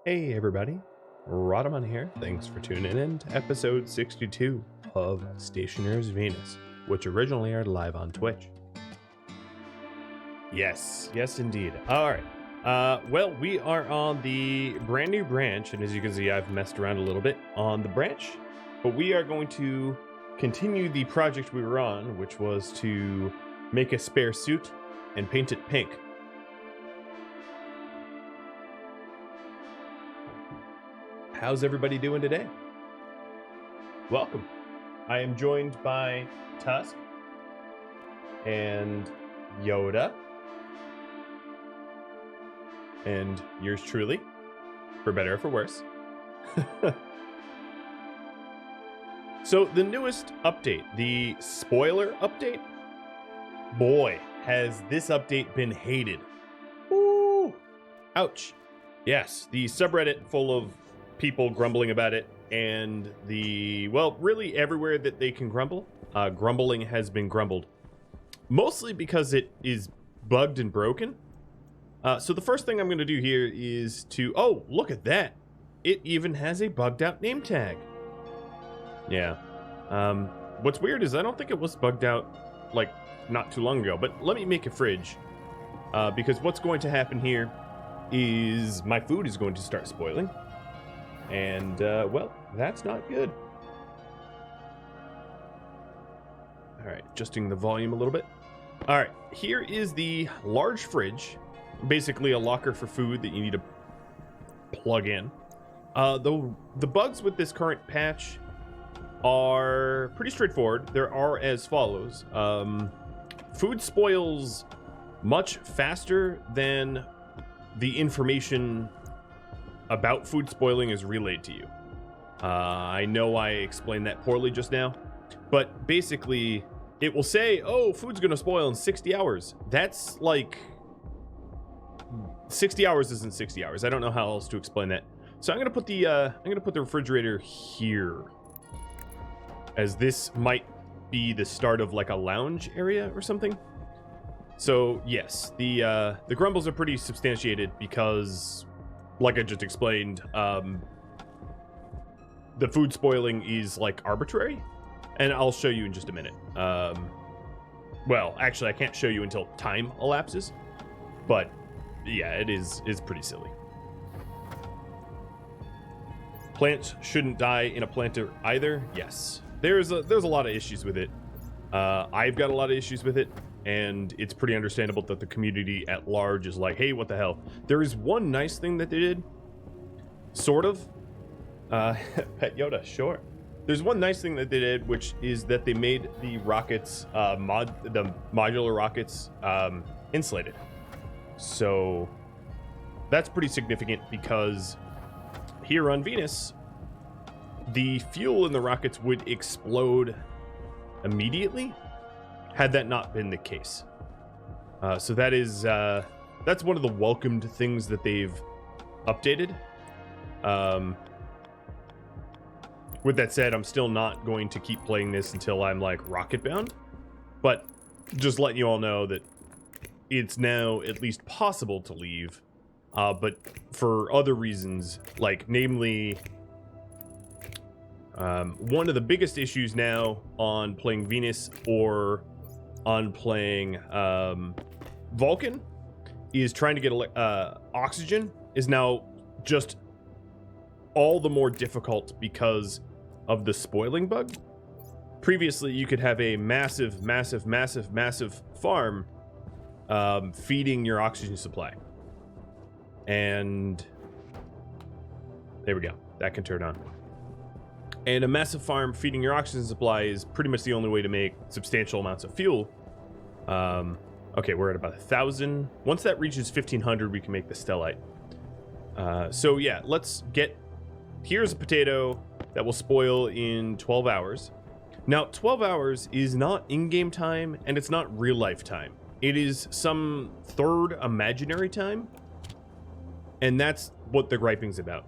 Hey everybody, Rhadamant here. Thanks for tuning in to episode 62 of Stationeers Venus, which originally aired live on Twitch. Yes indeed. Alright, well, we are on the brand new branch, and as you can see, I've messed around a little bit on the branch, but we are going to continue the project we were on, which was to make a spare suit and paint it pink. How's everybody doing today? Welcome. I am joined by Tusk and Yoda and yours truly, for better or for worse. So the newest update, the spoiler update, boy, has this update been hated. Ooh, ouch. Yes, the subreddit full of people grumbling about it, and really everywhere that they can grumble, grumbling has been grumbled, mostly because it is bugged and broken. So the first thing I'm going to do here is oh, look at that, it even has a bugged out name tag. Yeah. What's weird is I don't think it was bugged out like not too long ago, but let me make a fridge, because what's going to happen here is my food is going to start spoiling. And, well, that's not good. Alright, adjusting the volume a little bit. Alright, here is the large fridge. Basically a locker for food that you need to plug in. The bugs with this current patch are pretty straightforward. There are as follows. Food spoils much faster than the information about food spoiling is relayed to you. I know I explained that poorly just now, but basically it will say, oh, food's gonna spoil in 60 hours. That's like 60 hours isn't 60 hours. I don't know how else to explain that. So I'm gonna put the refrigerator here, as this might be the start of like a lounge area or something. So yes, the grumbles are pretty substantiated because, like I just explained, the food spoiling is like arbitrary, and I'll show you in just a minute. Well, actually I can't show you until time elapses, but yeah, it's pretty silly. Plants shouldn't die in a planter either. Yes, there's a lot of issues with it. I've got a lot of issues with it, and it's pretty understandable that the community at large is like, hey, what the hell? There is one nice thing that they did, sort of. Pet Yoda, sure. There's one nice thing that they did, which is that they made the rockets, the modular rockets, insulated. So that's pretty significant, because here on Venus, the fuel in the rockets would explode immediately had that not been the case. So that is that's one of the welcomed things that they've updated. With that said, I'm still not going to keep playing this until I'm like rocket bound, but just letting you all know that it's now at least possible to leave, but for other reasons, like namely, one of the biggest issues now on playing Venus or on playing Vulcan is trying to get oxygen is now just all the more difficult because of the spoiling bug. Previously, you could have a massive farm feeding your oxygen supply. And there we go. That can turn on. And a massive farm feeding your oxygen supply is pretty much the only way to make substantial amounts of fuel. Okay, we're at about 1,000. Once that reaches 1,500, we can make the stellite. So yeah, here's a potato that will spoil in 12 hours. Now, 12 hours is not in-game time, and it's not real-life time. It is some third imaginary time, and that's what the griping's about.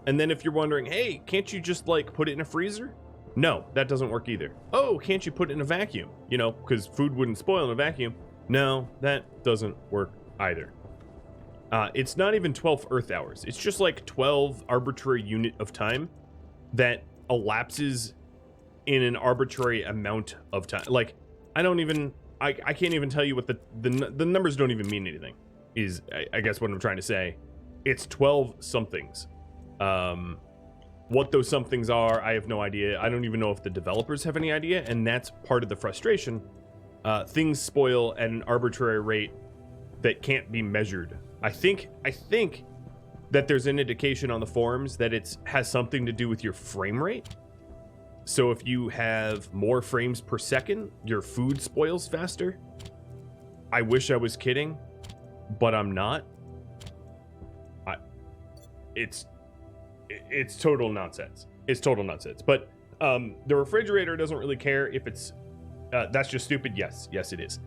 And then if you're wondering, hey, can't you just like put it in a freezer? No, that doesn't work either. Oh, can't you put it in a vacuum? You know, because food wouldn't spoil in a vacuum. No, that doesn't work either. It's not even 12 Earth hours. It's just like 12 arbitrary unit of time that elapses in an arbitrary amount of time. Like, I can't even tell you what the numbers don't even mean anything, is I guess what I'm trying to say. It's 12 somethings. What those somethings are, I have no idea. I don't even know if the developers have any idea, and that's part of the frustration. Things spoil at an arbitrary rate that can't be measured. I think that there's an indication on the forums that it has something to do with your frame rate. So if you have more frames per second, your food spoils faster. I wish I was kidding, but I'm not. It's total nonsense. It's total nonsense. But the refrigerator doesn't really care if it's that's just stupid. Yes, it is.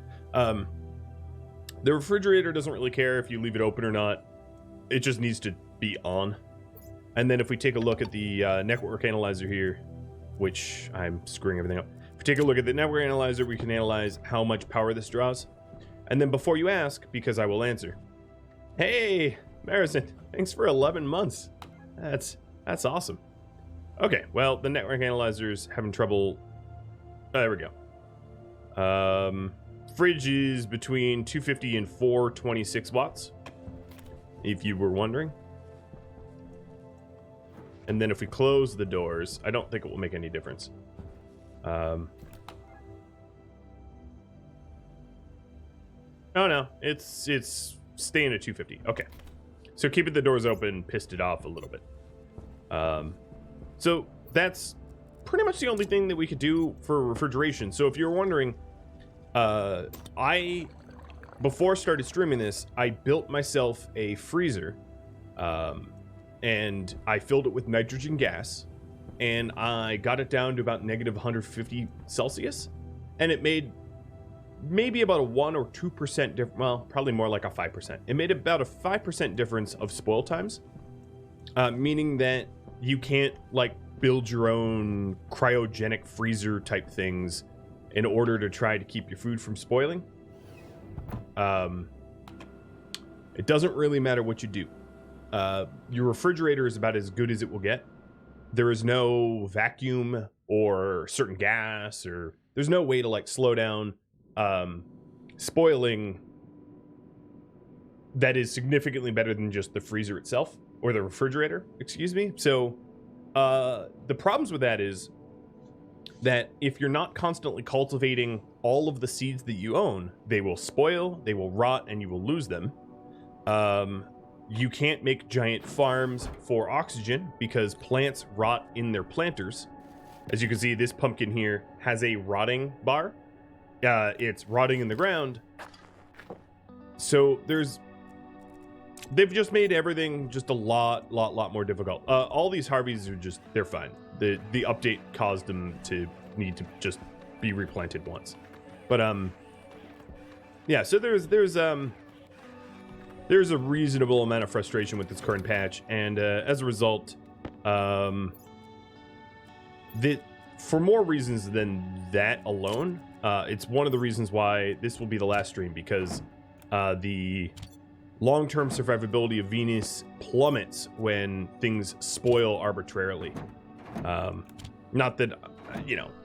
The refrigerator doesn't really care if you leave it open or not. It just needs to be on. And then if we take a look at the network analyzer here, which I'm screwing everything up. If we take a look at the network analyzer, we can analyze how much power this draws. And then before you ask, because I will answer. Hey, Marison, thanks for 11 months. That's awesome. Okay, well, the network analyzer's having trouble. There we go. Fridge is between 250 and 426 watts, if you were wondering. And then if we close the doors, I don't think it will make any difference. Oh no, it's staying at 250. Okay. So keeping the doors open pissed it off a little bit. So that's pretty much the only thing that we could do for refrigeration. So if you're wondering, before I started streaming this, I built myself a freezer, and I filled it with nitrogen gas, and I got it down to about negative 150 Celsius, and it made maybe about a 1 or 2% difference. Well, probably more like a 5%. It made about a 5% difference of spoil times, meaning that you can't like build your own cryogenic freezer type things in order to try to keep your food from spoiling. It doesn't really matter what you do. Your refrigerator is about as good as it will get. There is no vacuum or certain gas, or there's no way to like slow down spoiling that is significantly better than just the freezer itself, or the refrigerator, excuse me. So the problems with that is that if you're not constantly cultivating all of the seeds that you own, they will spoil, they will rot, and you will lose them. You can't make giant farms for oxygen because plants rot in their planters. As you can see, this pumpkin here has a rotting bar. It's rotting in the ground. So they've just made everything just a lot more difficult. All these Harveys are just, they're fine. The update caused them to need to just be replanted once. But yeah, so there's a reasonable amount of frustration with this current patch, and as a result, for more reasons than that alone, it's one of the reasons why this will be the last stream, because the long-term survivability of Venus plummets when things spoil arbitrarily. Not that,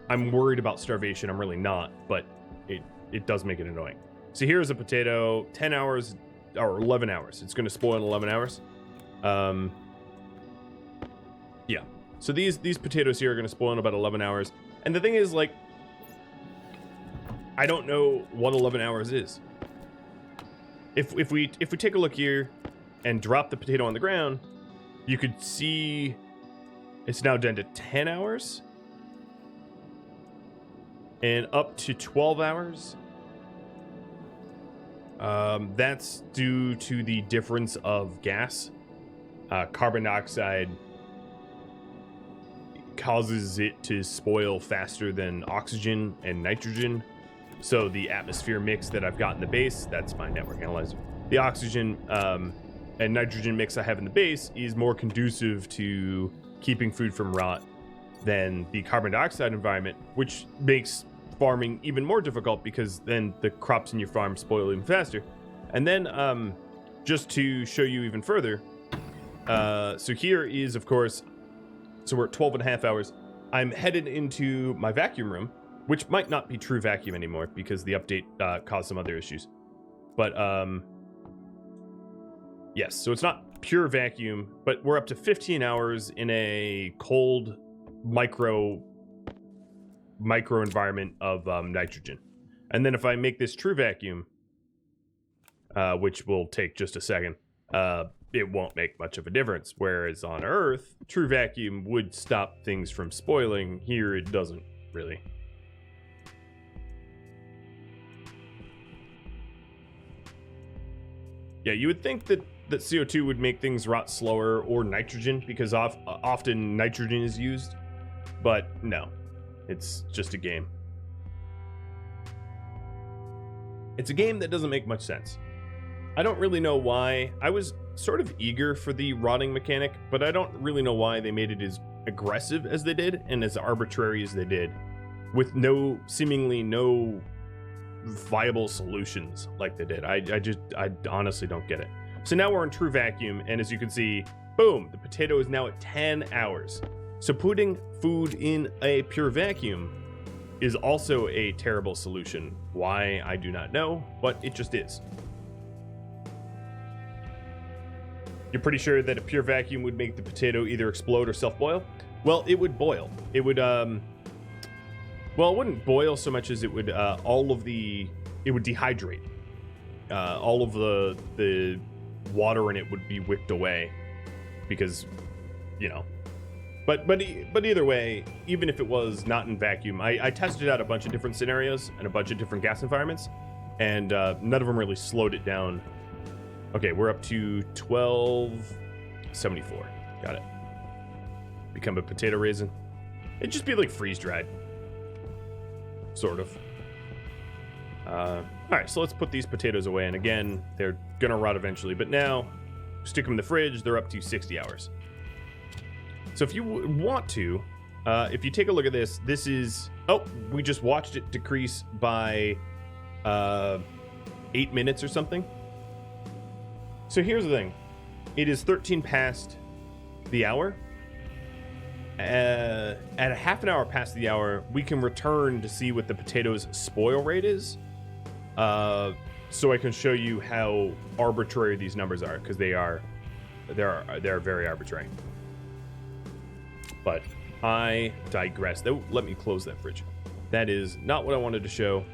I'm worried about starvation. I'm really not, but it does make it annoying. So here's a potato, 10 hours or 11 hours. It's going to spoil in 11 hours. Yeah. So these potatoes here are going to spoil in about 11 hours. And the thing is, like, I don't know what 11 hours is. If we take a look here and drop the potato on the ground, you could see it's now down to 10 hours and up to 12 hours. That's due to the difference of gas. Carbon dioxide causes it to spoil faster than oxygen and nitrogen. So the atmosphere mix that I've got in the base, that's my network analyzer. The oxygen and nitrogen mix I have in the base is more conducive to keeping food from rot than the carbon dioxide environment, which makes farming even more difficult because then the crops in your farm spoil even faster. And then just to show you even further, so here is, of course, so we're at 12 and a half hours. I'm headed into my vacuum room, which might not be true vacuum anymore because the update caused some other issues. But, yes, so it's not pure vacuum, but we're up to 15 hours in a cold micro environment of nitrogen. And then if I make this true vacuum, which will take just a second, it won't make much of a difference. Whereas on Earth, true vacuum would stop things from spoiling. Here, it doesn't really. Yeah, you would think that CO2 would make things rot slower, or nitrogen, because often nitrogen is used. But no, it's just a game. It's a game that doesn't make much sense. I don't really know why. I was sort of eager for the rotting mechanic, but I don't really know why they made it as aggressive as they did and as arbitrary as they did, with seemingly no viable solutions like they did. I honestly don't get it. So now we're in true vacuum, and as you can see, boom, the potato is now at 10 hours. So putting food in a pure vacuum is also a terrible solution. Why, I do not know, but it just is. You're pretty sure that a pure vacuum would make the potato either explode or self-boil? Well, it would boil. It would, well, it wouldn't boil so much as it would, it would dehydrate. All of the water in it would be wicked away because, you know. But either way, even if it was not in vacuum, I tested out a bunch of different scenarios and a bunch of different gas environments, and none of them really slowed it down. Okay, we're up to 1274. Got it. Become a potato raisin. It'd just be like freeze-dried. Sort of. Alright, so let's put these potatoes away, and again, they're gonna rot eventually, but now, stick them in the fridge, they're up to 60 hours. So if you want to, if you take a look at this, this is... Oh, we just watched it decrease by 8 minutes or something. So here's the thing. It is 13 past the hour. At a half an hour past the hour, we can return to see what the potatoes' spoil rate is. So I can show you how arbitrary these numbers are, because they're very arbitrary. But I digress. Let me close that fridge. That is not what I wanted to show.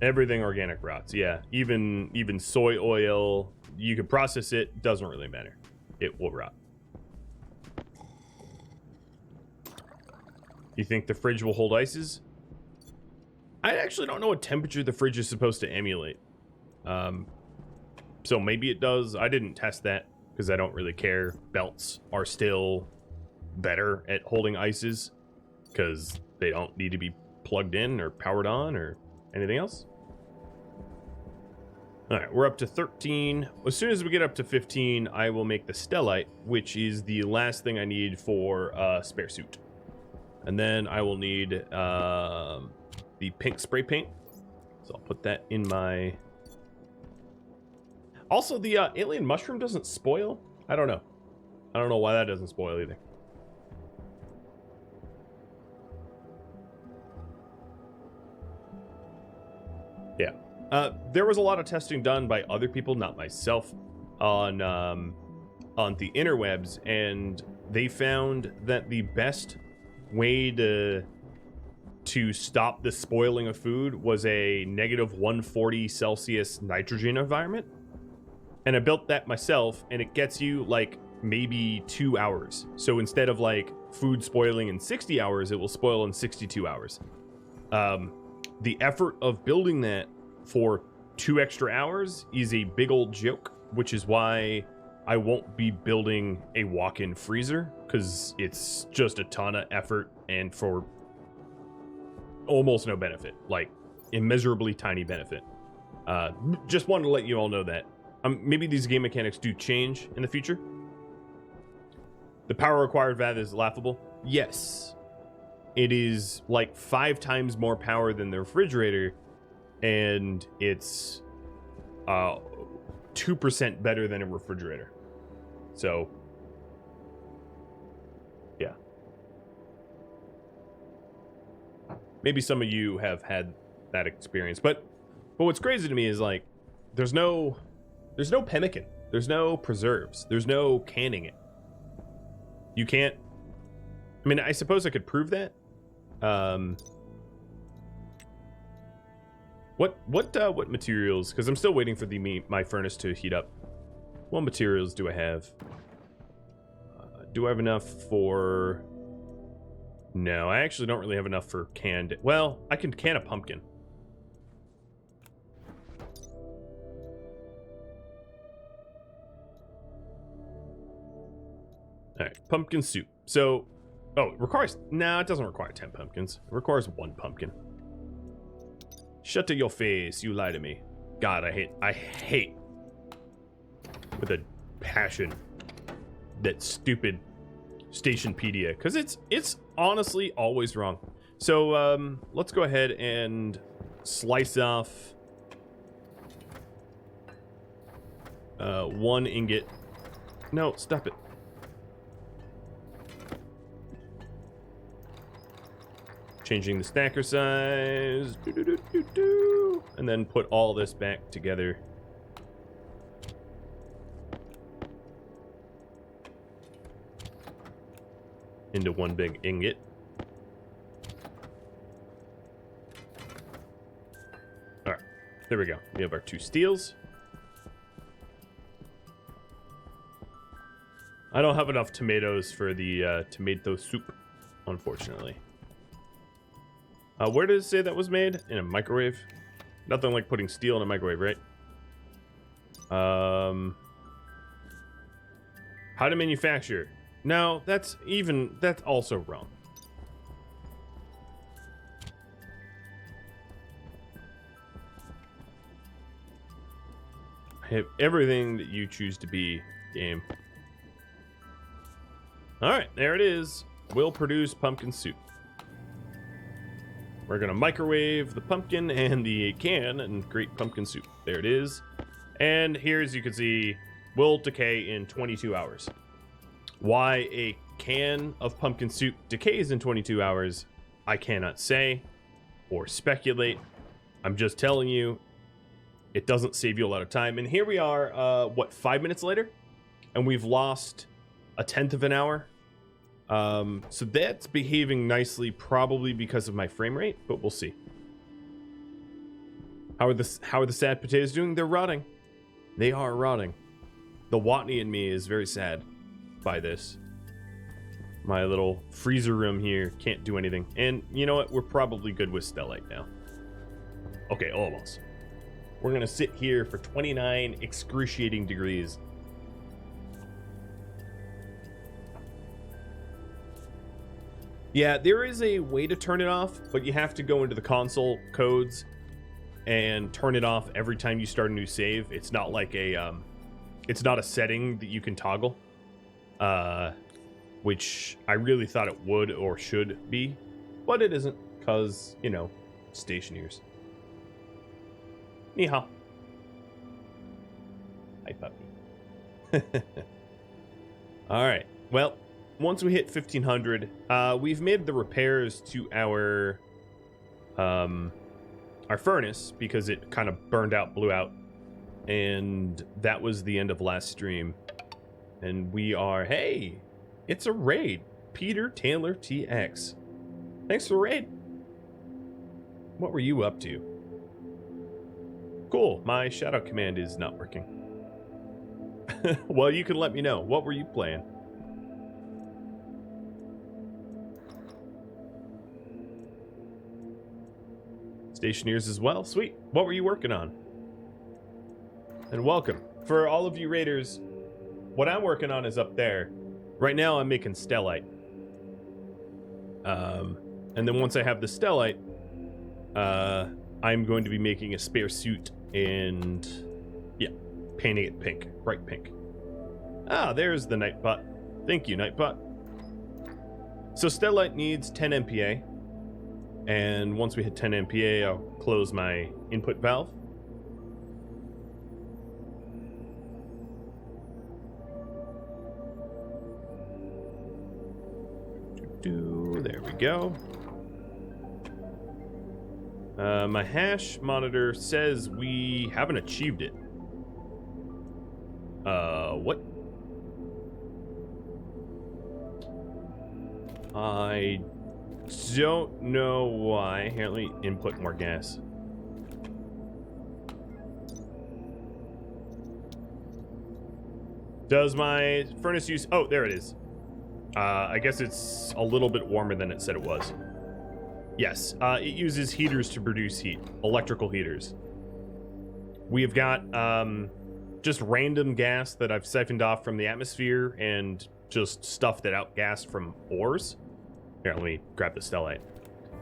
Everything organic rots. Yeah, even soy oil, you can process it, doesn't really matter. It will rot. You think the fridge will hold ices? I actually don't know what temperature the fridge is supposed to emulate. So maybe it does. I didn't test that because I don't really care. Belts are still better at holding ices because they don't need to be plugged in or powered on or anything else. All right, we're up to 13. As soon as we get up to 15, I will make the stellite, which is the last thing I need for a spare suit. And then I will need the pink spray paint. So I'll put that in my... Also, the alien mushroom doesn't spoil. I don't know. I don't know why that doesn't spoil either. Yeah. There was a lot of testing done by other people, not myself, on the interwebs, and they found that the best way to stop the spoiling of food was a negative 140 Celsius nitrogen environment. And I built that myself, and it gets you like maybe 2 hours. So instead of like food spoiling in 60 hours, it will spoil in 62 hours. The effort of building that for 2 extra hours is a big old joke, which is why I won't be building a walk-in freezer, because it's just a ton of effort and for almost no benefit, like immeasurably tiny benefit. Just wanted to let you all know that. Maybe these game mechanics do change in the future. The power required for that is laughable. Yes. it is like 5 times more power than the refrigerator, and it's 2% better than a refrigerator. So, yeah. Maybe some of you have had that experience, but what's crazy to me is like there's no pemmican, there's no preserves, there's no canning it. You can't. I mean, I suppose I could prove that. What materials? Because I'm still waiting for my furnace to heat up. What materials do I have? Do I have enough for? No, I actually don't really have enough for canned. Well, I can can a pumpkin. All right, pumpkin soup. So, oh, it requires. No, it doesn't require 10 pumpkins. It requires 1 pumpkin. Shut to your face, you lie to me. God, I hate with a passion that stupid Stationpedia, because it's honestly always wrong. So let's go ahead and slice off 1 ingot. No, stop it. Changing the stacker size, and then put all this back together. Into 1 big ingot. All right, there we go. We have our 2 steels. I don't have enough tomatoes for the tomato soup, unfortunately. Where did it say that was made? In a microwave? Nothing like putting steel in a microwave, right? How to manufacture? No, that's also wrong. I have everything that you choose to be, game. Alright, there it is. Will produce pumpkin soup. We're gonna microwave the pumpkin and the can and create pumpkin soup. There it is. And here, as you can see, will decay in 22 hours. Why a can of pumpkin soup decays in 22 hours, I cannot say or speculate. I'm just telling you, it doesn't save you a lot of time. And here we are, what, 5 minutes later? And we've lost 1/10 of an hour. So that's behaving nicely, probably because of my frame rate, but we'll see. How are the sad potatoes doing? They're rotting. They are rotting. The Watney in me is very sad by this. My little freezer room here can't do anything. And you know what? We're probably good with Stellite now. Okay, almost. We're gonna sit here for 29 excruciating degrees. Yeah, there is a way to turn it off, but you have to go into the console codes and turn it off every time you start a new save. It's not like it's not a setting that you can toggle, which I really thought it would or should be, but it isn't, because, you know, Stationeers. Ni hao. Hi, puppy. All right, well, once we hit 1500, we've made the repairs to our furnace because it kind of burned out, blew out, and that was the end of last stream. And we are, hey, it's a raid. Peter Taylor TX. Thanks for the raid. What were you up to? Cool, my shadow command is not working. Well, you can let me know. What were you playing? Stationeers as well. Sweet. What were you working on? And welcome. For all of you raiders, what I'm working on is up there. Right now I'm making Stellite. And then once I have the Stellite, I'm going to be making a spare suit and, yeah, painting it pink. Bright pink. Ah, there's the Nightbot. Thank you, Nightbot. So Stellite needs 10 MPa. And once we hit 10 MPa, I'll close my input valve. There we go. My hash monitor says we haven't achieved it. What? I don't know why. Here, let me input more gas. Does my furnace use... Oh, there it is. I guess it's a little bit warmer than it said it was. Yes, it uses heaters to produce heat. Electrical heaters. We have got just random gas that I've siphoned off from the atmosphere and just stuff that outgassed from ores. Here, let me grab the stellite.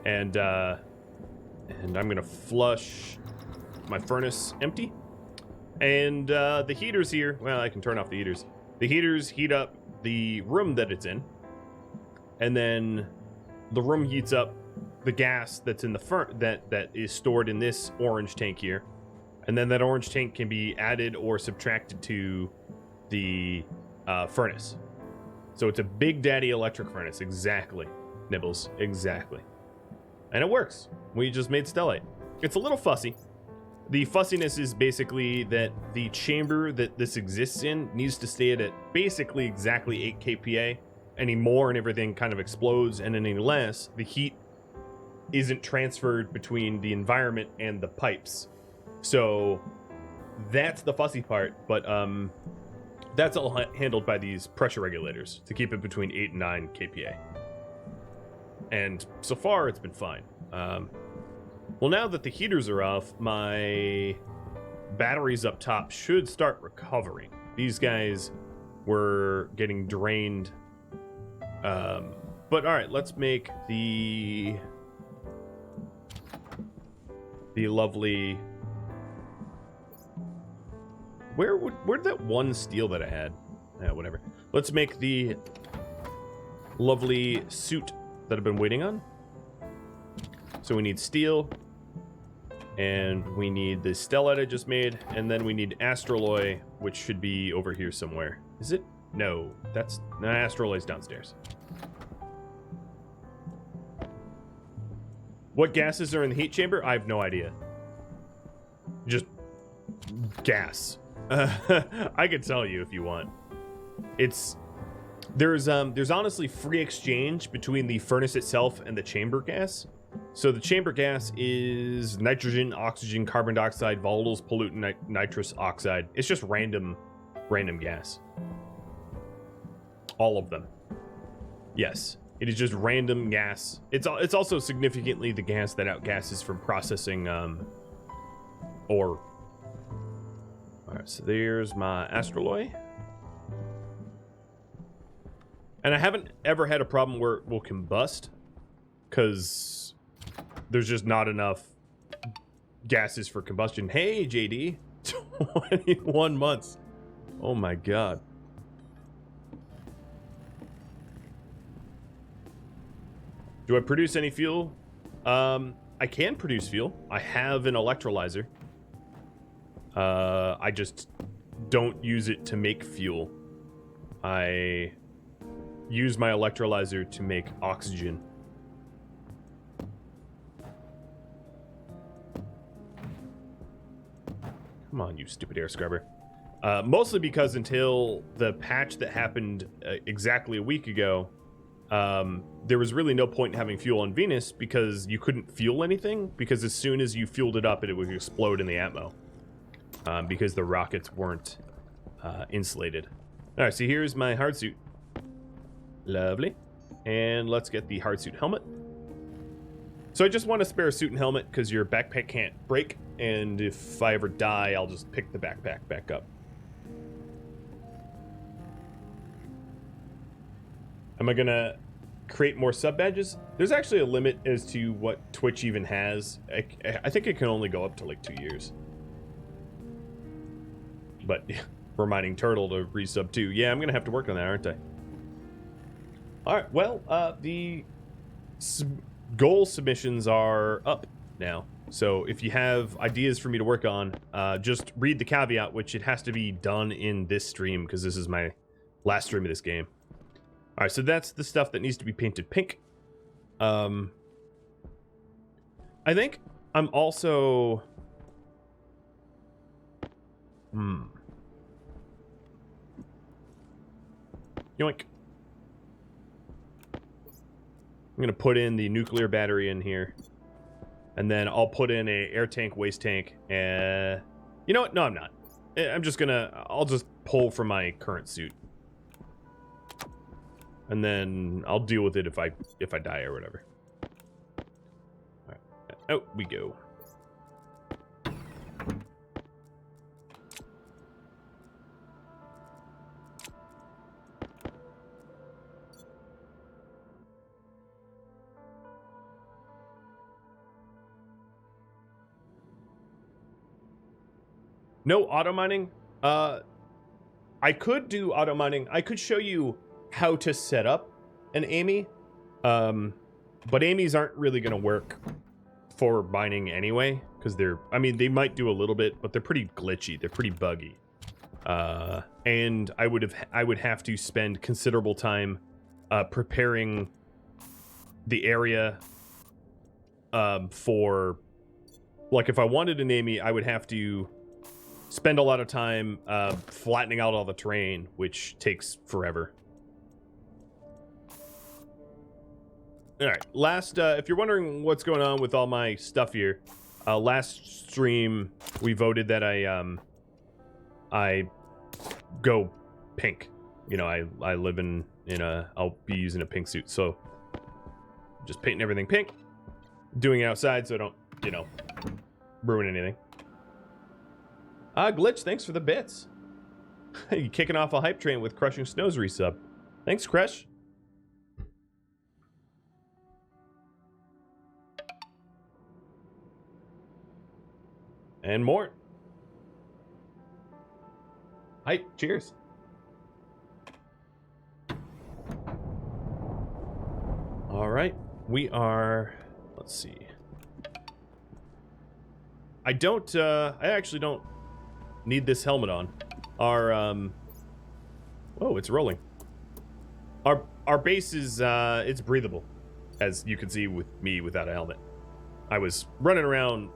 And I'm gonna flush my furnace empty. And the heaters here, well, I can turn off the heaters. The heaters heat up the room that it's in. And then the room heats up the gas that's in the that is stored in this orange tank here. And then that orange tank can be added or subtracted to the furnace. So it's a Big Daddy electric furnace. Exactly. Nibbles. Exactly. And it works. We just made stellite. It's a little fussy. The fussiness is basically that the chamber that this exists in needs to stay at basically exactly 8 kPa. Any more and everything kind of explodes, and any less, the heat isn't transferred between the environment and the pipes. So that's the fussy part, but that's all handled by these pressure regulators to keep it between 8 and 9 kPa. And so far, it's been fine. Well, now that the heaters are off, my batteries up top should start recovering. These guys were getting drained. But all right, let's make the lovely... Where'd that one steel that I had? Yeah, whatever. Let's make the lovely suit that I've been waiting on. So we need steel, and we need the stellite I just made, and then we need astroloy, which should be over here somewhere. Is it? No, astroloy's downstairs. What gases are in the heat chamber? I have no idea. Just gas. I could tell you if you want. There's honestly free exchange between the furnace itself and the chamber gas. So the chamber gas is nitrogen, oxygen, carbon dioxide, volatiles, pollutant, nitrous oxide. It's just random gas. All of them. Yes, it is just random gas. It's also significantly the gas that outgasses from processing ore. All right, so there's my astroloy. And I haven't ever had a problem where it will combust, because there's just not enough gases for combustion. Hey, JD. 21 months. Oh my god. Do I produce any fuel? I can produce fuel. I have an electrolyzer. I just don't use it to make fuel. I use my electrolyzer to make oxygen. Come on, you stupid air scrubber. Mostly because until the patch that happened exactly a week ago, there was really no point in having fuel on Venus because you couldn't fuel anything, because as soon as you fueled it up, it would explode in the atmo. Because the rockets weren't insulated. Alright, so here's my hard suit. Lovely. And let's get the hard suit helmet. So I just want a spare suit and helmet because your backpack can't break, and if I ever die, I'll just pick the backpack back up. Am I gonna create more sub badges? There's actually a limit as to what Twitch even has. I think it can only go up to like 2 years. But reminding Turtle to resub too. Yeah, I'm gonna have to work on that, aren't I? All right. Well, the goal submissions are up now. So if you have ideas for me to work on, just read the caveat, which it has to be done in this stream because this is my last stream of this game. All right, so that's the stuff that needs to be painted pink. I think I'm also... Yoink. I'm going to put in the nuclear battery in here. And then I'll put in a air tank, waste tank, and... You know what? No, I'm not. I'm just going to... I'll just pull from my current suit. And then I'll deal with it if I die or whatever. All right. Out we go. No auto mining? I could do auto mining. I could show you how to set up an Amy. But Amy's aren't really going to work for mining anyway, because they're, I mean, they might do a little bit, but they're pretty glitchy. They're pretty buggy. And I would have to spend considerable time preparing the area for, like, if I wanted an Amy, I would have to spend a lot of time flattening out all the terrain, which takes forever. All right, last, if you're wondering what's going on with all my stuff here, last stream we voted that I go pink. You know, I live in a, I'll be using a pink suit, so just painting everything pink, doing it outside so I don't, you know, ruin anything. Glitch, thanks for the bits. You kicking off a hype train with Crushing Snow's resub. Thanks, Crush. And more. Hype, cheers. All right, we are, let's see. I actually don't need this helmet on. Our, oh, it's rolling. Our base is, it's breathable, as you can see with me without a helmet. I was running around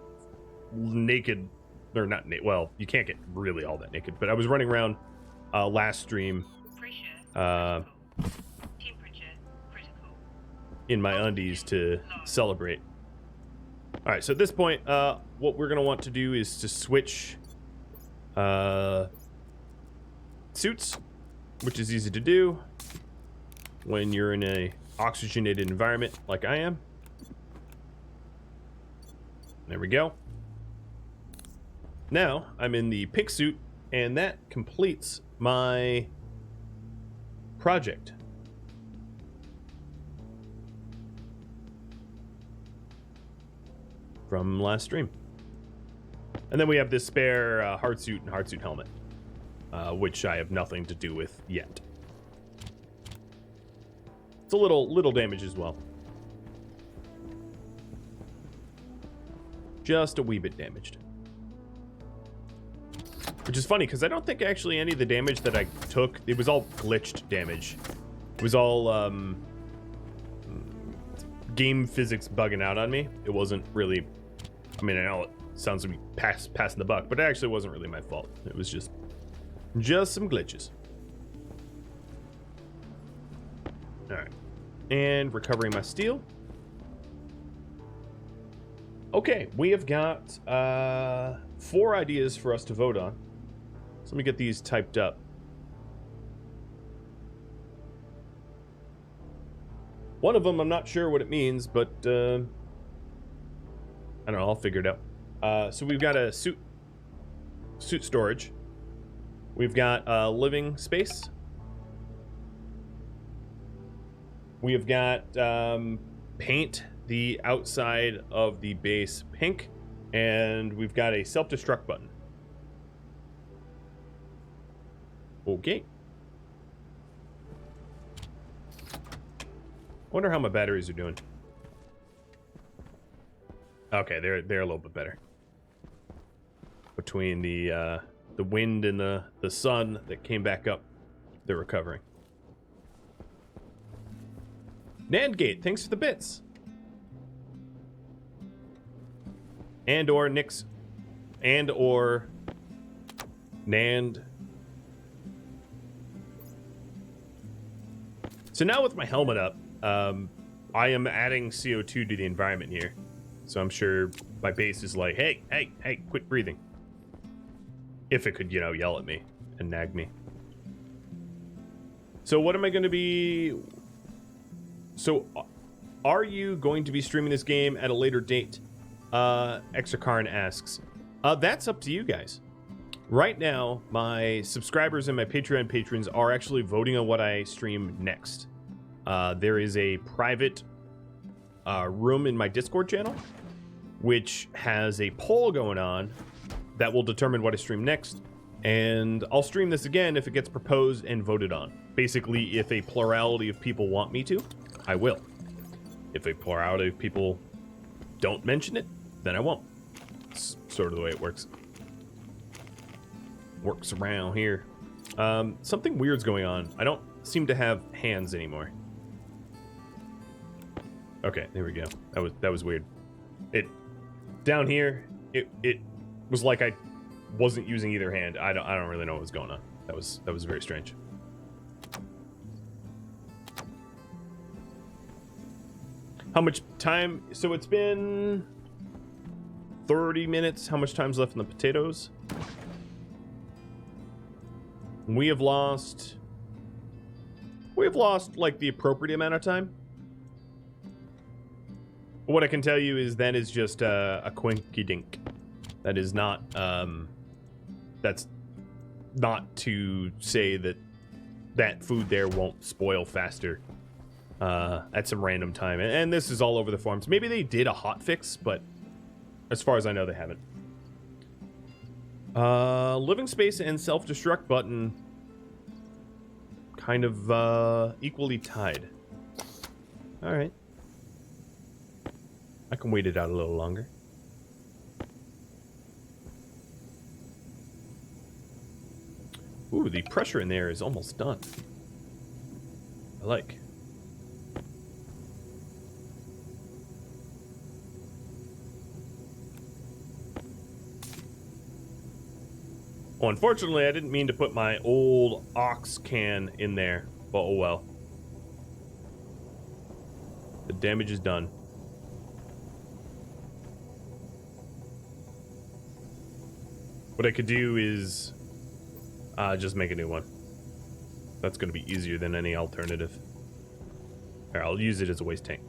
naked, or not naked, well, you can't get really all that naked, but I was running around last stream in my undies to celebrate. All right, so at this point, what we're gonna want to do is to switch suits, which is easy to do when you're in a oxygenated environment like I am. There we go. Now I'm in the pink suit, and that completes my project. From last stream. And then we have this spare hard suit and hard suit helmet, which I have nothing to do with yet. It's a little damage as well. Just a wee bit damaged. Which is funny, because I don't think actually any of the damage that I took, it was all glitched damage. It was all game physics bugging out on me. It wasn't really, I mean, I know it sounds to be passing the buck, but it actually wasn't really my fault. It was just some glitches. All right, and recovering my steel. Okay, we have got 4 ideas for us to vote on. So let me get these typed up. One of them, I'm not sure what it means, but I don't know, I'll figure it out. So we've got a suit storage. We've got living space. We have got paint the outside of the base pink, and we've got a self-destruct button. wonder how my batteries are doing. Okay, they're a little bit better. Between the wind and the sun that came back up, they're recovering. Nandgate, thanks for the bits. And or Nix, and or Nand. So now with my helmet up, I am adding CO2 to the environment here. So I'm sure my base is like, hey, quit breathing. If it could, you know, yell at me and nag me. So what am I going to be... So, are you going to be streaming this game at a later date? Exakarn asks. That's up to you guys. Right now, my subscribers and my Patreon patrons are actually voting on what I stream next. There is a private room in my Discord channel, which has a poll going on that will determine what I stream next. And I'll stream this again if it gets proposed and voted on. Basically, if a plurality of people want me to, I will. If a plurality of people don't mention it, then I won't. It's sort of the way it works. Works around here. Something weird's going on. I don't seem to have hands anymore. Okay, there we go. That was weird. It down here, it was like I wasn't using either hand. I don't really know what was going on. That was very strange. How much time? So it's been 30 minutes. How much time's left in the potatoes? We have lost like the appropriate amount of time. What I can tell you is that is just a quinky dink. That is not that's not to say that food there won't spoil faster at some random time. And this is all over the forums. Maybe they did a hot fix, but as far as I know, they haven't. Living space and self-destruct button kind of equally tied. All right. I can wait it out a little longer. Ooh, the pressure in there is almost done. I like. Oh, unfortunately, I didn't mean to put my old ox can in there, but oh well. The damage is done. What I could do is just make a new one. That's going to be easier than any alternative. Here, I'll use it as a waste tank.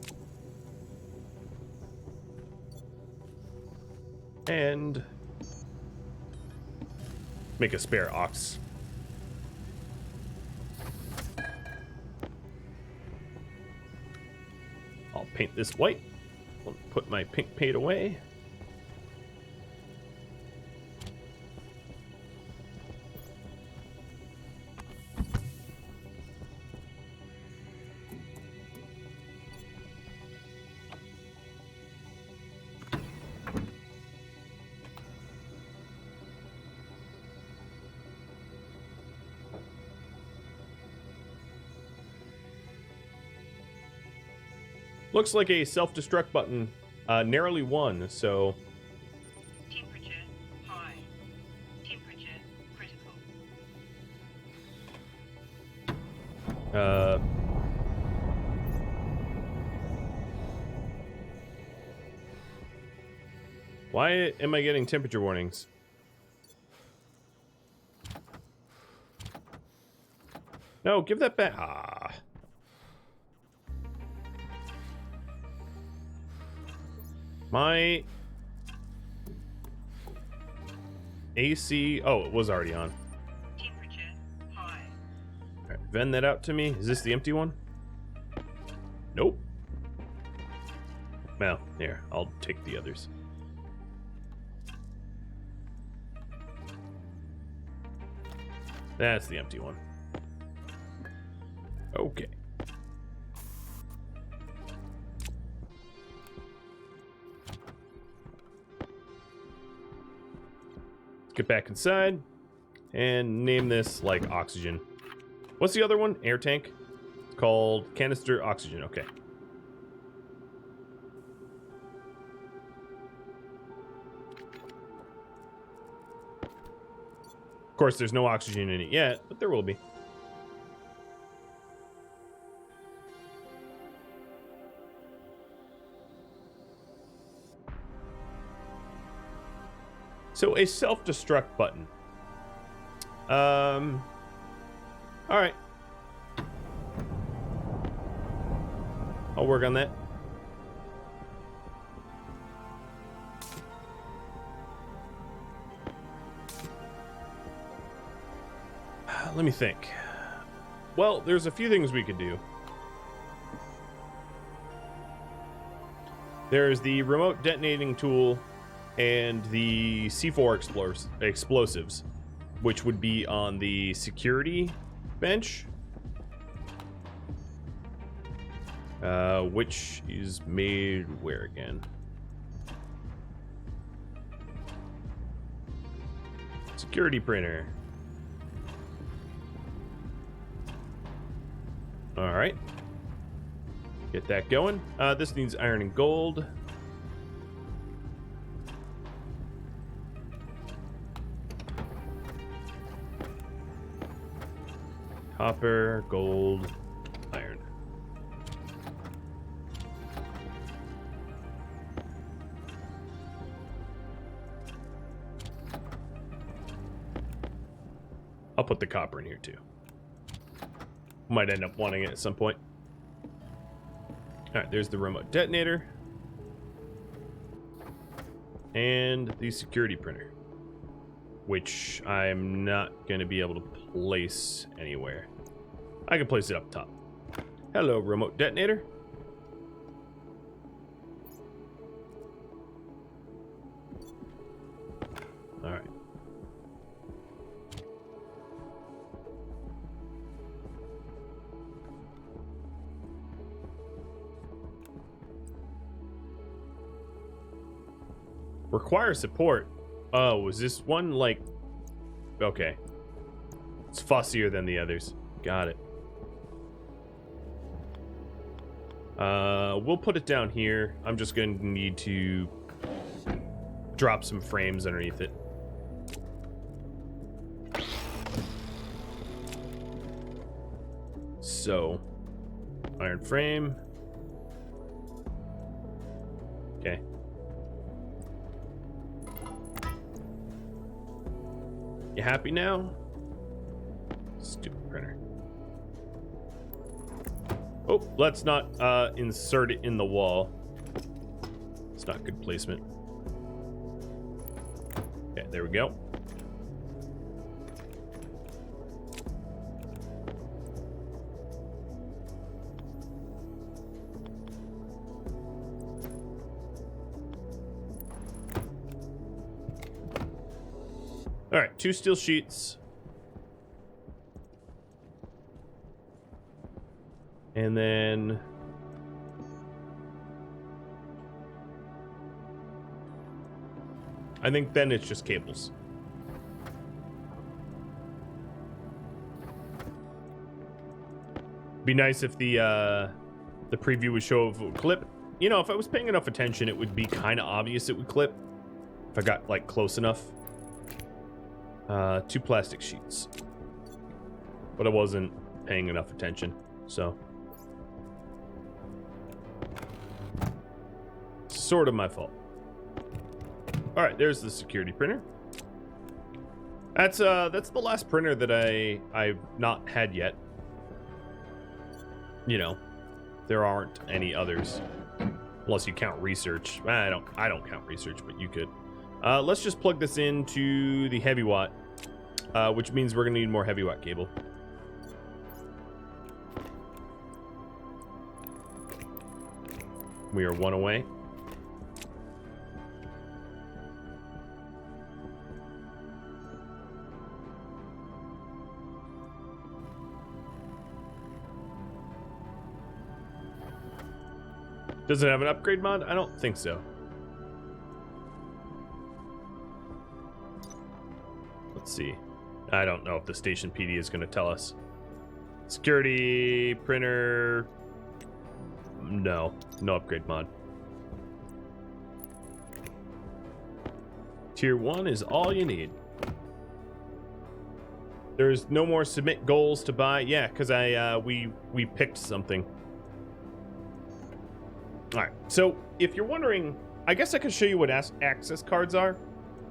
And make a spare ox. I'll paint this white. I'll put my pink paint away. Looks like a self-destruct button narrowly won, so... Temperature high. Temperature critical. Why am I getting temperature warnings? No, give that back. Ah. My AC... Oh, it was already on. Temperature high. Alright, vend that out to me. Is this the empty one? Nope. Well, here, I'll take the others. That's the empty one. Okay. get back inside and name this like oxygen. What's the other one? Air tank? It's called canister oxygen. Okay. Of course, there's no oxygen in it yet, but there will be. So a self-destruct button. All right. I'll work on that. Let me think. Well, there's a few things we could do. There's the remote detonating tool and the C4 explosives, which would be on the security bench, which is made where again? Security printer. All right, get that going. This needs iron and gold. Copper, gold, iron. I'll put the copper in here too. Might end up wanting it at some point. Alright, there's the remote detonator. And the security printer, which I'm not going to be able to place anywhere. I can place it up top. Hello, remote detonator. All right. Require support. Oh, was this one like... Okay. It's fussier than the others. Got it. We'll put it down here. I'm just going to need to drop some frames underneath it. So, iron frame. Okay. You happy now? Stupid printer. Oh, let's not insert it in the wall. It's not good placement. Okay, there we go. All right, 2 steel sheets. And then I think then it's just cables. Be nice if the preview would show if it would clip. You know, if I was paying enough attention, it would be kind of obvious it would clip if I got like close enough. 2 plastic sheets, but I wasn't paying enough attention, so sort of my fault. All right, there's the security printer. That's the last printer that I've not had yet. You know, there aren't any others unless you count research. I don't count research, but you could. Let's just plug this into the heavy watt, which means we're gonna need more heavy watt cable. We are 1 away. Does it have an upgrade mod? I don't think so. Let's see. I don't know if the station PD is going to tell us. Security, printer. No upgrade mod. Tier 1 is all you need. There's no more submit goals to buy. Yeah, because we picked something. All right. So if you're wondering, I guess I could show you what access cards are,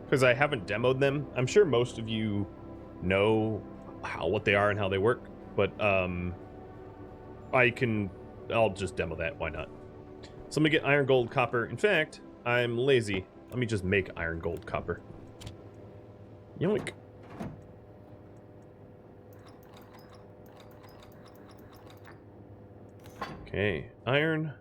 because I haven't demoed them. I'm sure most of you know what they are and how they work, but I'll just demo that. Why not? So let me get iron, gold, copper. In fact, I'm lazy. Let me just make iron, gold, copper. Yoink. Okay, iron.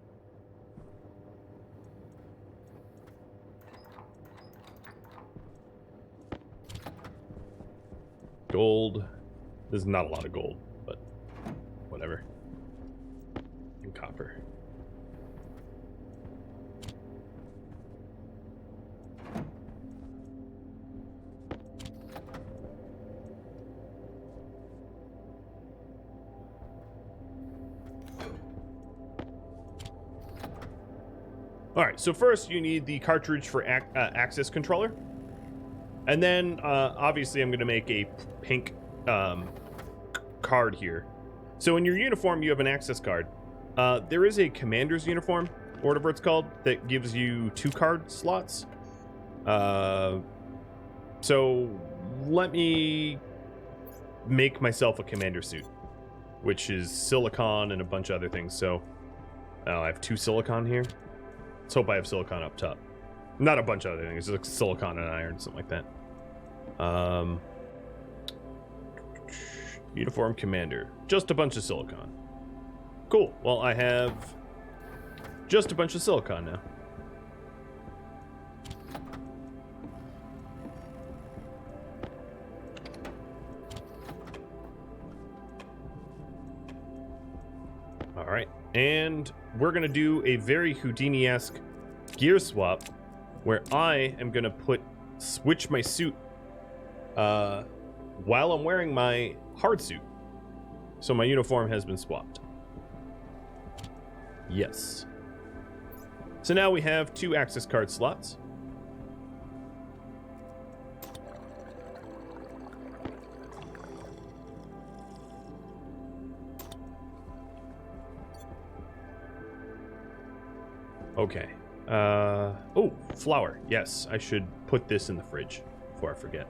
Gold. This is not a lot of gold, but whatever. And copper. All right, so first you need the cartridge for access controller. And then, obviously, I'm going to make a pink card here. So in your uniform, you have an access card. There is a commander's uniform, or whatever it's called, that gives you 2 card slots. So let me make myself a commander suit, which is silicon and a bunch of other things. So I have 2 silicon here. Let's hope I have silicon up top. Not a bunch of other things, just like silicon and iron, something like that. Uniform commander. Just a bunch of silicon. Cool. Well, I have just a bunch of silicon now. All right. And we're going to do a very Houdini-esque gear swap where I am going to switch my suit while I'm wearing my hard suit. So my uniform has been swapped. Yes. So now we have 2 access card slots. Okay. Oh, flour. Yes, I should put this in the fridge before I forget.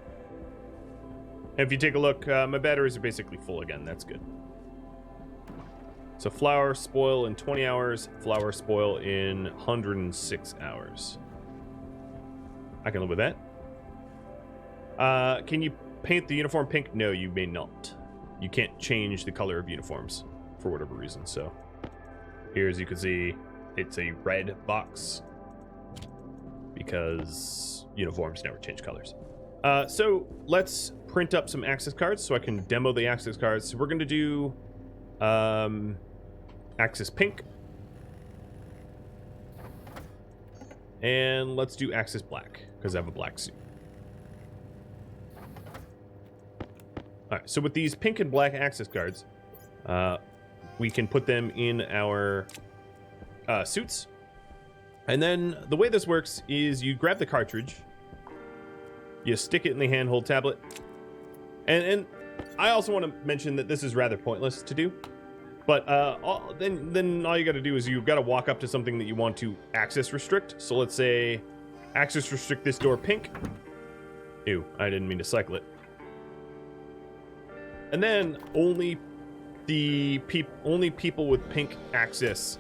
And if you take a look, my batteries are basically full again. That's good. So flour spoil in 20 hours, flour spoil in 106 hours. I can live with that. Can you paint the uniform pink? No, you may not. You can't change the color of uniforms for whatever reason. So here, as you can see, it's a red box because uniforms never change colors. So let's print up some access cards so I can demo the access cards. So we're going to do access pink. And let's do access black because I have a black suit. All right, so with these pink and black access cards, we can put them in our suits. And then the way this works is you grab the cartridge, you stick it in the handhold tablet, and I also want to mention that this is rather pointless to do, but then all you got to do is you got to walk up to something that you want to access restrict. So let's say access restrict this door pink. Ew, I didn't mean to cycle it. And then only people with pink access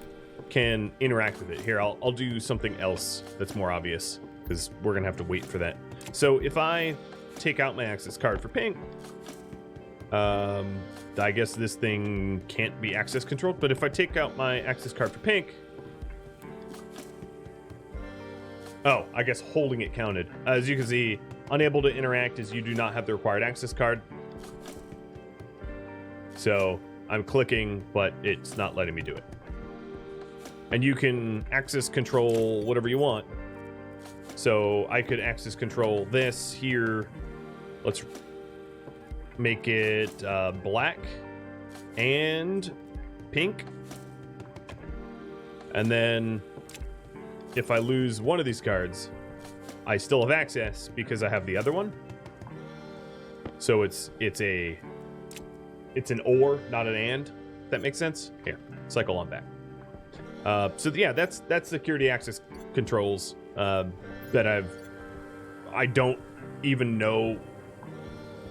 can interact with it. Here, I'll do something else that's more obvious because we're gonna have to wait for that. So if I take out my access card for pink, I guess this thing can't be access controlled, but if I take out my access card for pink, oh, I guess holding it counted. As you can see, unable to interact as you do not have the required access card. So I'm clicking, but it's not letting me do it. And you can access control whatever you want. So I could access control this here. Let's make it black and pink. And then if I lose one of these cards, I still have access because I have the other one. So it's an or, not an and. If that makes sense. Here, cycle on back. So yeah, that's security access controls that I don't even know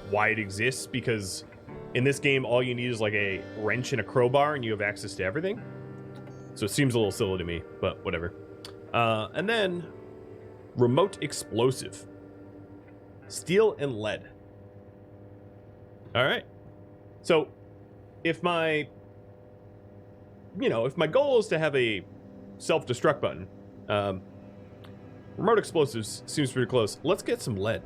why it exists, because in this game all you need is like a wrench and a crowbar and you have access to everything. So it seems a little silly to me, but whatever. And then remote explosive, steel and lead. All right. So if my goal is to have a self-destruct button, remote explosives seems pretty close. Let's get some lead.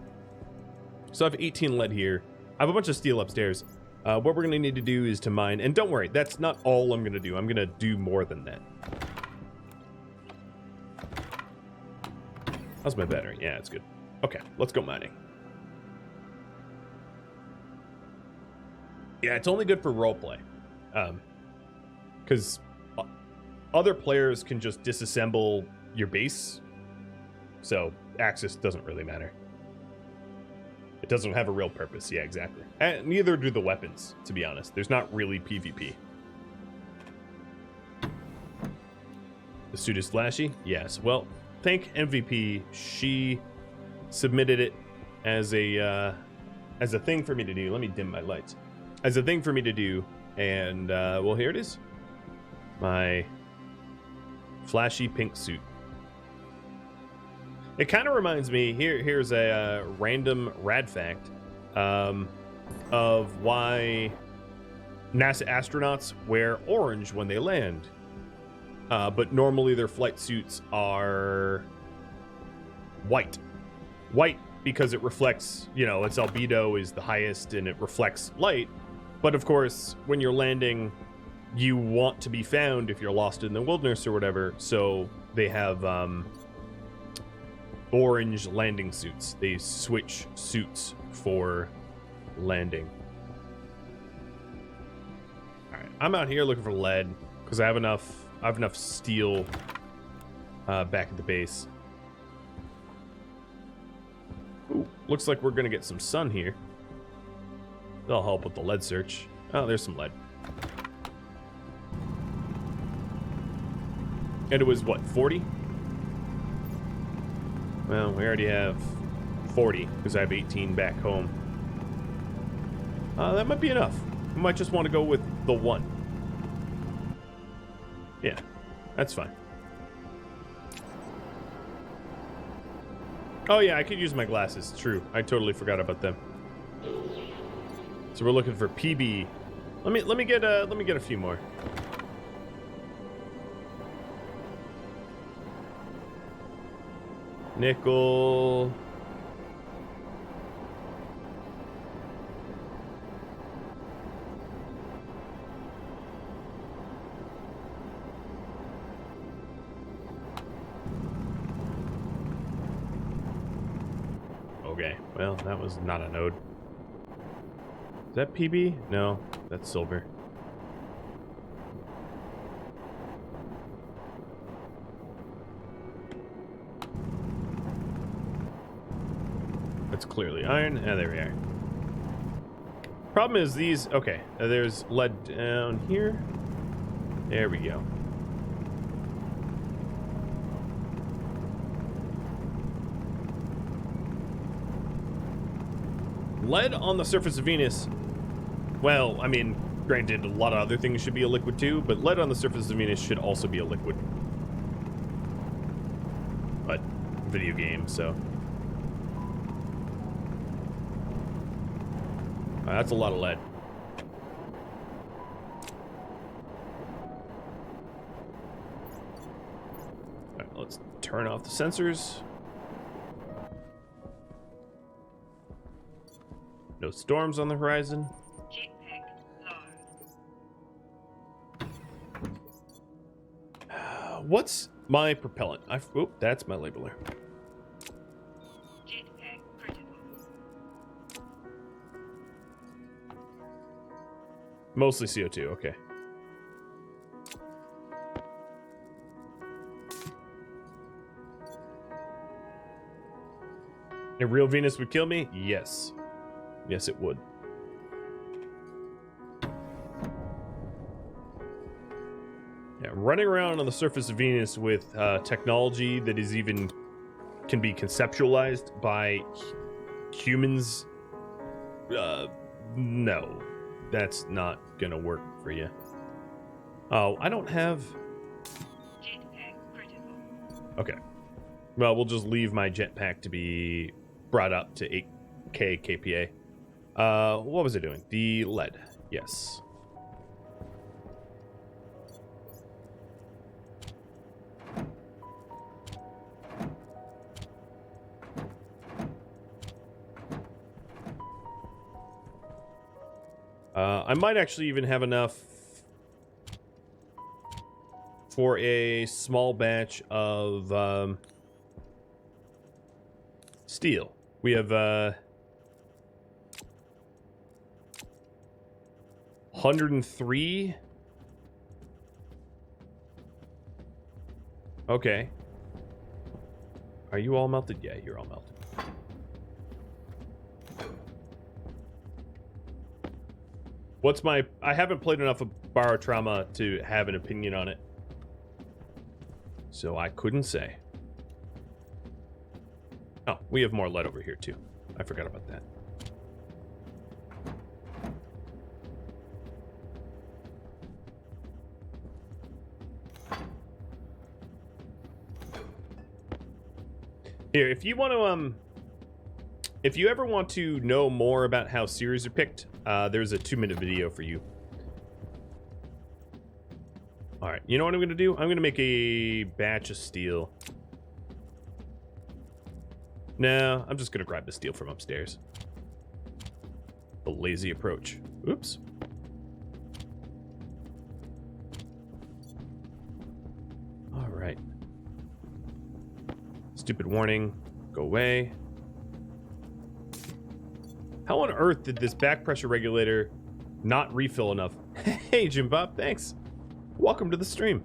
So I have 18 lead here. I have a bunch of steel upstairs. What we're going to need to do is to mine. And don't worry, that's not all I'm going to do. I'm going to do more than that. How's my battery? Yeah, it's good. Okay, let's go mining. Yeah, it's only good for roleplay. Because other players can just disassemble your base. So access doesn't really matter. It doesn't have a real purpose. Yeah, exactly. And neither do the weapons, to be honest. There's not really PvP. The suit is flashy? Yes. Well, thank MVP. She submitted it as a thing for me to do. Let me dim my lights. As a thing for me to do. And, well, here it is. My flashy pink suit. It kind of reminds me, here's a random rad fact of why NASA astronauts wear orange when they land. But normally their flight suits are white. White because it reflects, its albedo is the highest and it reflects light. But of course, when you're landing, you want to be found if you're lost in the wilderness or whatever. So they have orange landing suits. They switch suits for landing. All right, I'm out here looking for lead because I have enough steel back at the base. Ooh, looks like we're gonna get some sun here. That'll help with the lead search. Oh, there's some lead. And it was what, 40? Well, we already have 40 because I have 18 back home. That might be enough. I might just want to go with the 1. Yeah, that's fine. Oh yeah, I could use my glasses. True, I totally forgot about them. So we're looking for PB. Let me get a few more. Nickel. Okay, well, that was not a node. Is that PB? No, that's silver. That's clearly iron. Ah, there we are. Problem is these... Okay, there's lead down here. There we go. Lead on the surface of Venus. Well, I mean, granted, a lot of other things should be a liquid too, but lead on the surface of Venus should also be a liquid. But, video game, so... that's a lot of lead. Alright, let's turn off the sensors. No storms on the horizon. Jetpack low. What's my propellant? Oh, that's my labeler. Jetpack critical. Mostly CO2, okay. A real Venus would kill me? Yes. Yes, it would. Yeah, running around on the surface of Venus with technology that is even can be conceptualized by humans, no, that's not gonna work for you. Oh, I don't have. Jetpack critical. Okay, well, we'll just leave my jetpack to be brought up to 8k kPa. What was I doing? The lead, yes. I might actually even have enough for a small batch of steel. We have 103. Okay. Are you all melted? Yeah, you're all melted. What's my... I haven't played enough of Barotrauma to have an opinion on it. So I couldn't say. Oh, we have more lead over here too. I forgot about that. Here, if you want to, if you ever want to know more about how series are picked, there's a 2-minute video for you. All right, you know what I'm going to do? I'm going to make a batch of steel. No, I'm just going to grab the steel from upstairs. A lazy approach. Oops. All right. Stupid warning. Go away. How on earth did this back pressure regulator not refill enough? Hey, Jim Bob, thanks. Welcome to the stream.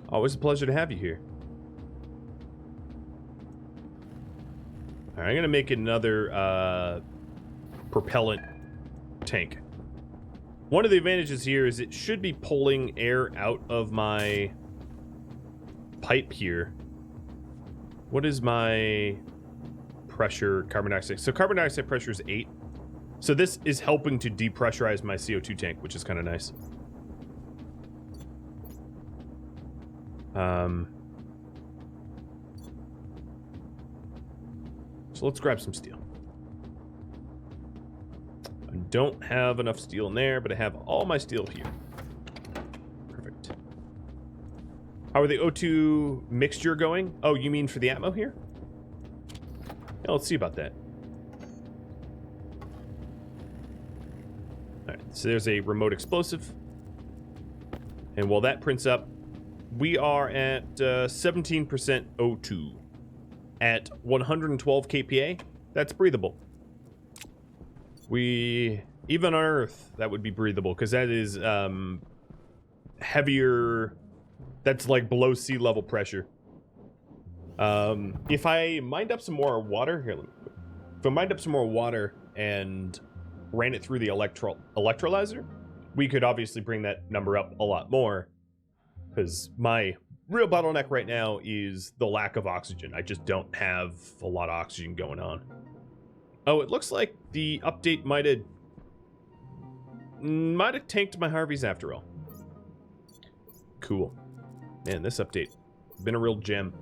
Always a pleasure to have you here. All right, I'm going to make another propellant tank. One of the advantages here is it should be pulling air out of my pipe here. What is my pressure, carbon dioxide? So carbon dioxide pressure is 8. So this is helping to depressurize my CO2 tank, which is kind of nice. So let's grab some steel. I don't have enough steel in there, but I have all my steel here. Perfect. How are the O2 mixture going? Oh, you mean for the Atmo here? Yeah, let's see about that. All right, so there's a remote explosive. And while that prints up, we are at 17% O2 at 112 kPa. That's breathable. Even on Earth, that would be breathable because that is heavier. That's like below sea level pressure. If I mined up some more water here, if I mined up some more water and ran it through the electrolyzer, we could obviously bring that number up a lot more. Because my real bottleneck right now is the lack of oxygen. I just don't have a lot of oxygen going on. Oh, it looks like the update might have tanked my Harveys after all. Cool. Man, this update been a real gem.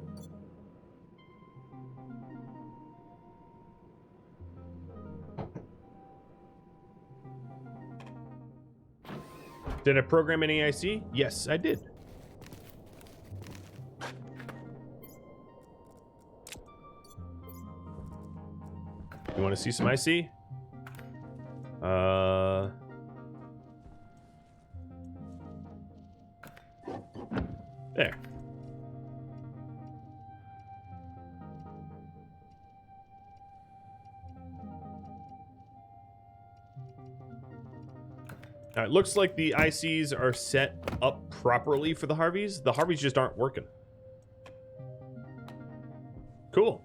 Did I program an AIC? Yes, I did. You want to see some IC? There. All right, looks like the ICs are set up properly for the Harveys. The Harveys just aren't working. Cool.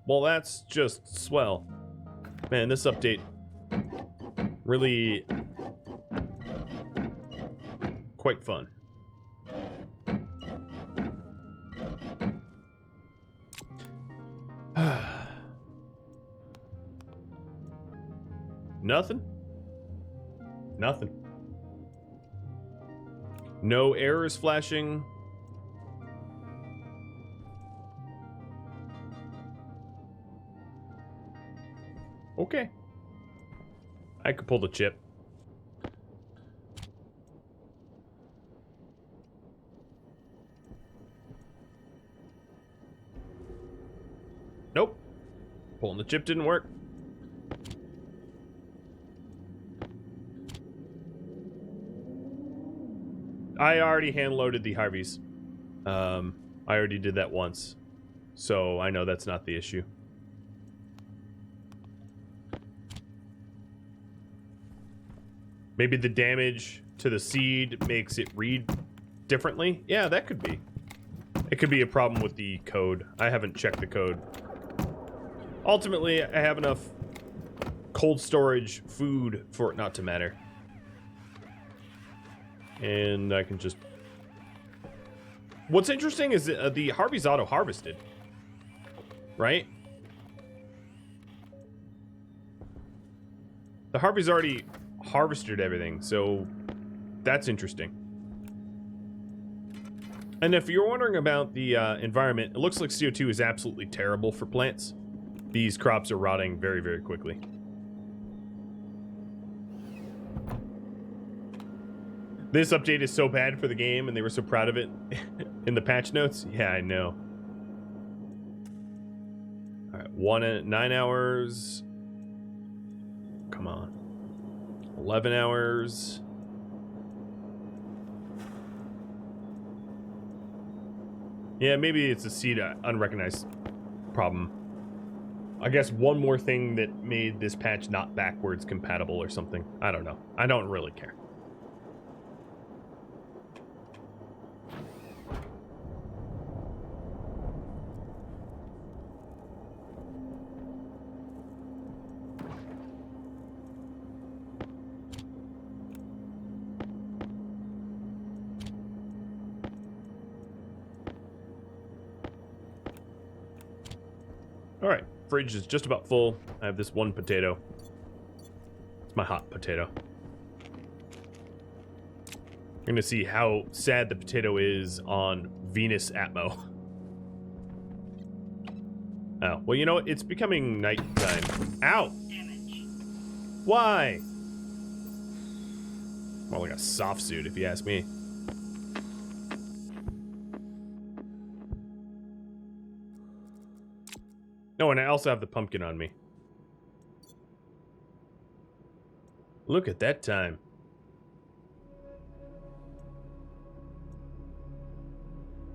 Well, that's just swell. Man, this update really quite fun. Nothing? Nothing. No errors flashing. Okay. I could pull the chip. Nope. Pulling the chip didn't work. I already hand-loaded the Harveys. I already did that once. So I know that's not the issue. Maybe the damage to the seed makes it read differently? Yeah, that could be. It could be a problem with the code. I haven't checked the code. Ultimately, I have enough cold storage food for it not to matter. And I can just... What's interesting is the Harvey's auto-harvested. Right? The Harvey's already harvested everything, so that's interesting. And if you're wondering about the environment, it looks like CO2 is absolutely terrible for plants. These crops are rotting very, very quickly. This update is so bad for the game, and they were so proud of it in the patch notes. Yeah, I know. All right, 9 hours. Come on. 11 hours. Yeah, maybe it's a seed unrecognized problem. I guess one more thing that made this patch not backwards compatible or something. I don't know. I don't really care. All right, fridge is just about full. I have this one potato. It's my hot potato. You're gonna see how sad the potato is on Venus Atmo. Oh, well, you know what? It's becoming nighttime. Ow! Damage. Why? More like a soft suit, if you ask me. Oh, and I also have the pumpkin on me. Look at that time.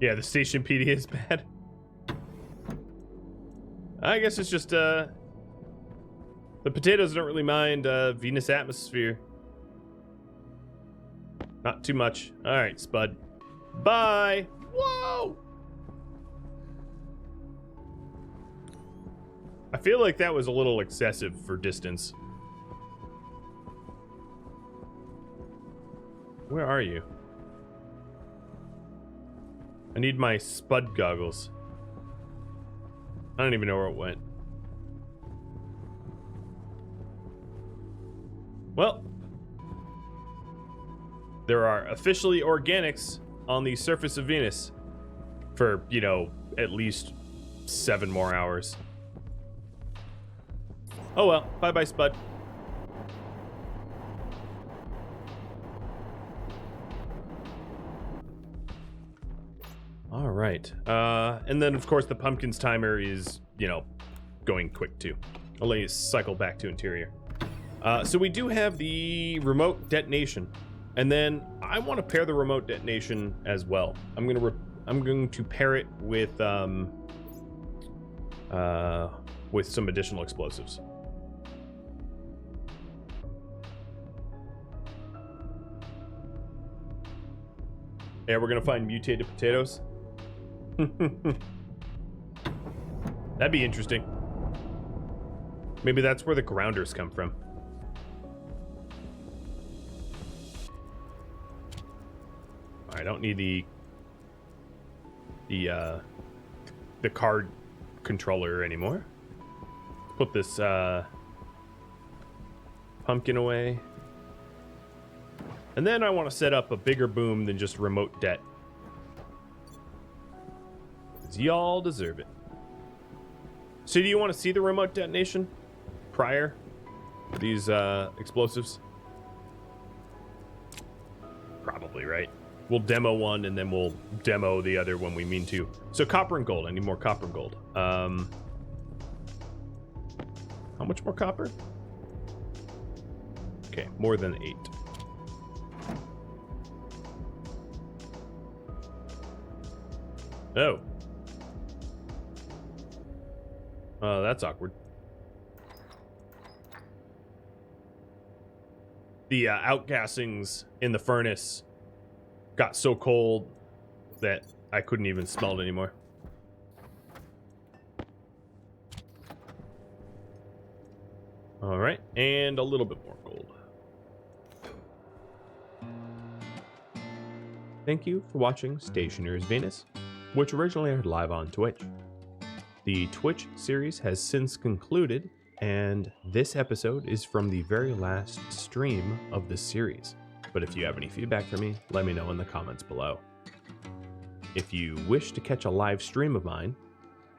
Yeah, the station PD is bad. I guess it's just, the potatoes don't really mind, Venus atmosphere. Not too much. Alright, Spud. Bye! Whoa! I feel like that was a little excessive for distance. Where are you? I need my Spud goggles. I don't even know where it went. Well, there are officially organics on the surface of Venus for, you know, at least 7 more hours. Oh well, bye-bye, Spud. All right. And then, of course, the pumpkin's timer is, you know, going quick, too. I'll let you cycle back to interior. So we do have the remote detonation. And then I want to pair the remote detonation as well. I'm going to pair it with some additional explosives. Yeah, we're gonna find mutated potatoes. That'd be interesting. Maybe that's where the grounders come from. I don't need the card controller anymore. Put this pumpkin away. And then I want to set up a bigger boom than just remote det. 'Cause y'all deserve it. So do you want to see the remote detonation prior to these explosives? Probably, right? We'll demo one and then we'll demo the other when we mean to. So copper and gold. I need more copper and gold. How much more copper? Okay, more than 8. Oh. That's awkward. The outgassings in the furnace got so cold that I couldn't even smell it anymore. All right, and a little bit more gold. Thank you for watching Stationeers Venus, which originally aired live on Twitch. The Twitch series has since concluded, and this episode is from the very last stream of this series. But if you have any feedback for me, let me know in the comments below. If you wish to catch a live stream of mine,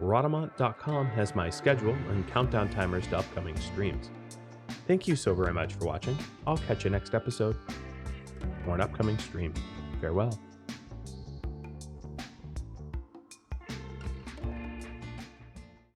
Rhadamant.com has my schedule and countdown timers to upcoming streams. Thank you so very much for watching. I'll catch you next episode or an upcoming stream. Farewell.